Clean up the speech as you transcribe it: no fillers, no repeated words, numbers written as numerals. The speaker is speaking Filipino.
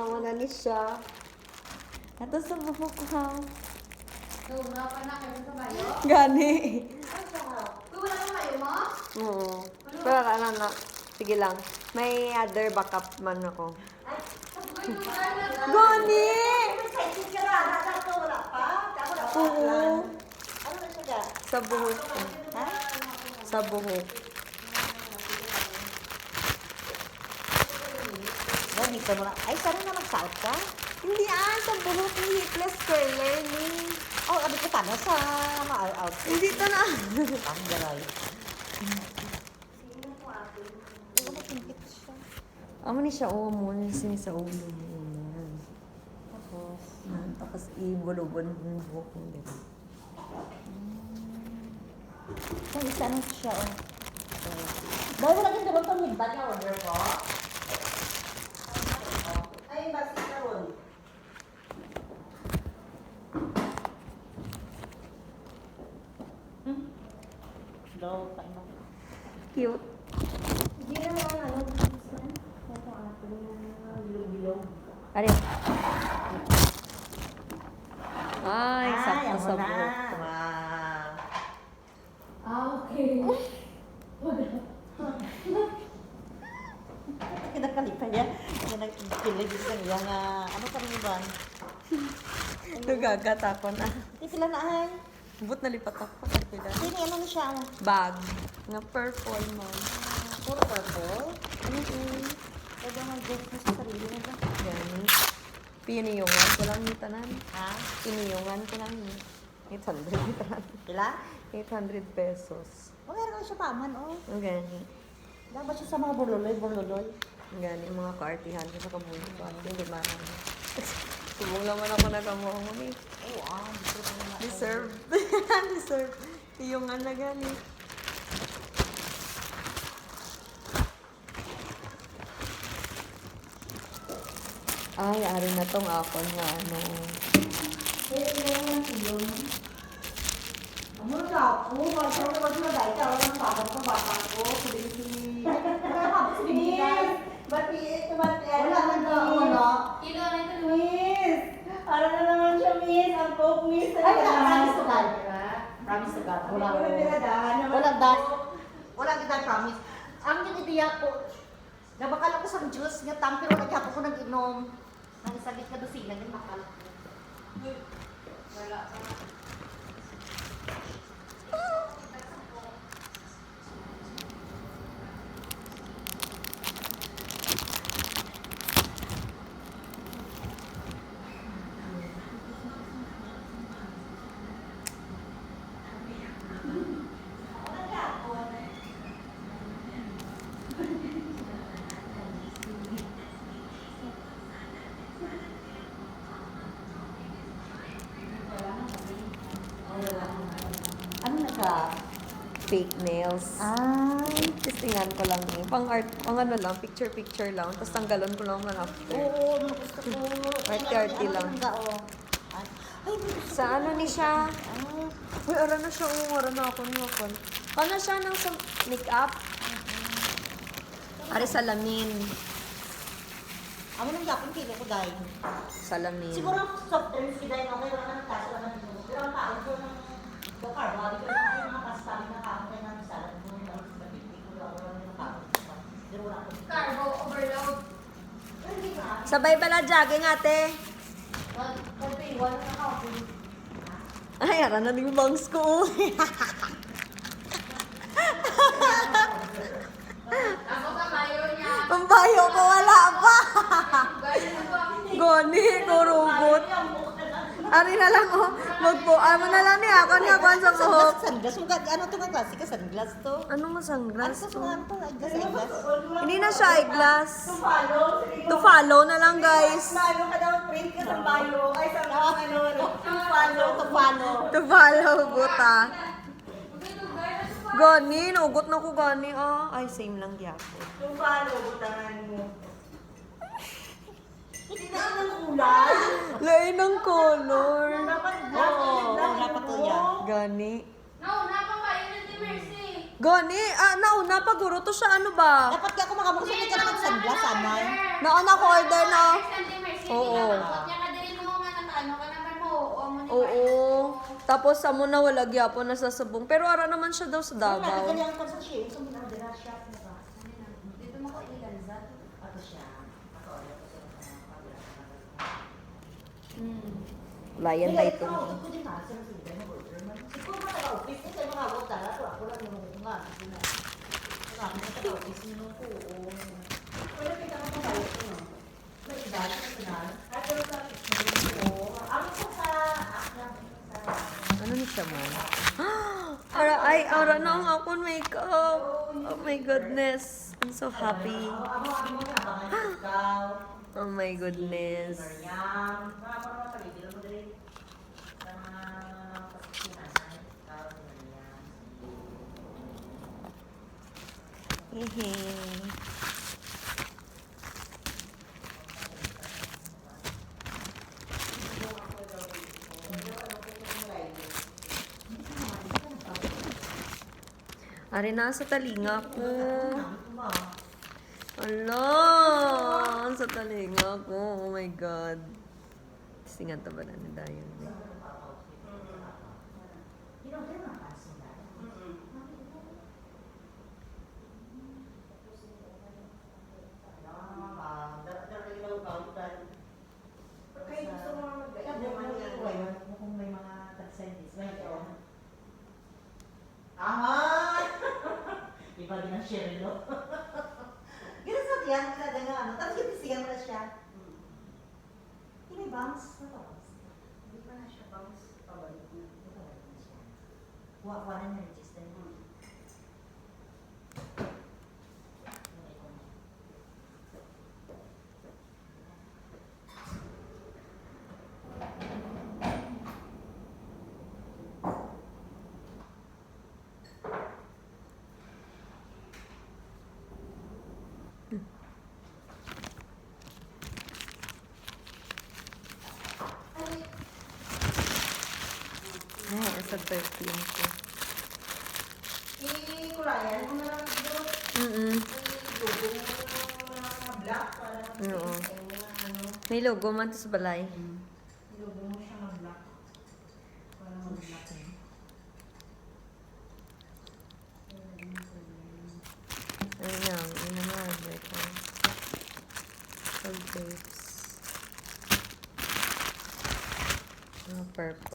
Mama na ni siya. Ato sa buhok ko ha. Gani. Wala ka kayo mo? Oo. Pero ano. Sige lang. May other backup man ako. Gani! Oo. Sa buhok ko. Ha? Sa buhok. Dito mo na. Ay, sana na mag-south ka? Hindi sa buhok ni Hitless Curler ni. Oh, abi ko sana sa ma-out. Hindi to na. Ang garay. Amo ni siya, mo ni sa ulo mo. Tapos, Tapos ibulubon ng buhok mo din. kung isa na siya, oh. Dahil wala kang doon itong higbat na order ko. Ay, basi na ron. Daw, kain mo. Cute. Hindi na lang ano. Ito ato na bilog-bilog. Ari. Ay, sakto ako sa na. buhok. Wow. Okay. Kinakalipa niya. Kinagpilig niya nga. Ano ka rin ba? Nagagat ako na. Pila na ay. But nalipat ako. Pila. Hindi, ano na siya? Oh. Bag. Nga purple mo. Puro purple. Pwede mo dress mo sa sarili mo ba? Gani. Piniyungan ko lang ni tanan. Ha? Piniyungan ko lang ni. 800 tanan. Pila? 800 pesos. Meron siya paman, oh. Ang gani. Dapat siya sa mga burluloy. Ang gani. Mga kaartihan ko sa kabunuan. Hindi ba naman. Subong naman ako nagamuha mo ni. Oh, Deserve. Deserve. Iyungan na gani. Ay, ari na tong ako nga ano. Ano ka? Oo, parang ko ba dahil ka lang babang ko bata ko. Sabi si Binis. Bati ito bati. Wala man daw ano. Kilo na ito. Miss. Para na naman siya, Miss. Ang coke, Miss. Ay, promise to God. Promise to God. Wala ko. Wala dat. Wala kita promise. Ang ginidiya ko, nabakala ko sa juice nga tampiro nagyapo ko nag-inom. Ang sabit ka dosina yung bakal ko. Wala ka. Ano na ka? Fake nails. Ay. Testingan ko lang eh. Pang art, pang ano lang, picture lang. Tapos tanggalan ko lang man after. Oo, gusto ko. Arty-arty lang. Ay, Sa ano ni siya? Ah, Uy, ara na siya. Ara na ako niya. Paano siya ng make-up? Ari salamin. amo nang yapon kilo ko dahil. Salamin. Siguro soft drinks kita yung okay, wala ka ng kaso lang ng pero ang kain ko ng the carbohydrate ko na yung mga pasta na kain ng salad mo ng spaghetti ko lang wala yung kain. Pero wala ko. Carbo overload. Hindi ka. Sabay pala jogging ate. Wala na coffee. Ay, ara na yung bangs ko. Ako sa bayo niya. Pambayo ko wala pa. Gaya mo. Goni, kurugot. Ari na lang oh. Magpuan mo na lang niya. Ako niya kung sa buhok. Sungguh ano to nga klase ka sunglass to? Ano mo Ano sunglass? to nga to? Eyeglass. Hindi na siya eyeglass. To follow na lang guys. Ano ka daw print ka sa bio? Ay sa ano to follow. To follow, buta. Gani, naugot na ko gani ah. Ay, same lang gyapon. To follow butangan mo. Hindi na ang kulay. Lain ng color. Dapat dapat to yan. Gani. Nauna pa ba yun ni Mercy? Gani, nauna pa guro to siya ano ba? Dapat ka ako makamukha sa ka ng sunglass aman. Nauna ko order na. Mercy Oo. Kaya kadiri mo nga ng ano, ka naman mo, o mo ni Oo. Tapos amo na wala gyapon na sa subong. Pero ara naman siya daw sa Davao. Ganyan ka sa siya. So, minamagana siya. Diba? Dito mo ko ilanza. Ato siya. Ako, ako siya. Layan tayo ito. Ako din na. Sino sila mo? Siguro ba taga-office? Ito yung mga wata. Ako lang yung mga nga. Ako na taga-office nyo ko. Wala kita ka pa tayo ko. May iba siya sa pinal. Ako sa ako sa Ano ni siya man? Ara, ay, ara na ang akong makeup. Oh my goodness. I'm so happy. Amo na abangan ikaw. Oh my goodness. Maryam. Mga naman sa video mo dali. Sa mga pasiksinan. Ikaw si Maryam. Hehe. Ari na sa talinga ko. Ala, sa talinga ko. Oh my God. Singan ta ba na ni Dayan? Kung may mga tag-sendis, may ito. Aha! Iba din ang share, no? Gila sa tiyan, kada nga, ano? Tapos kitisigan mo na siya. Hindi may bounce na to. Hindi pa na siya bounce. Pabalik na. Pabalik na siya. Kuha na niya, register mo. Ay, sa perfume ko. Kulayan mo na lang doon. Logo mo na black para Oo. ano. May logo man to sa balay. Logo mo siya mag-black. Para mag-black eh. Ayun na, yun na nga. Gold grapes. Purple.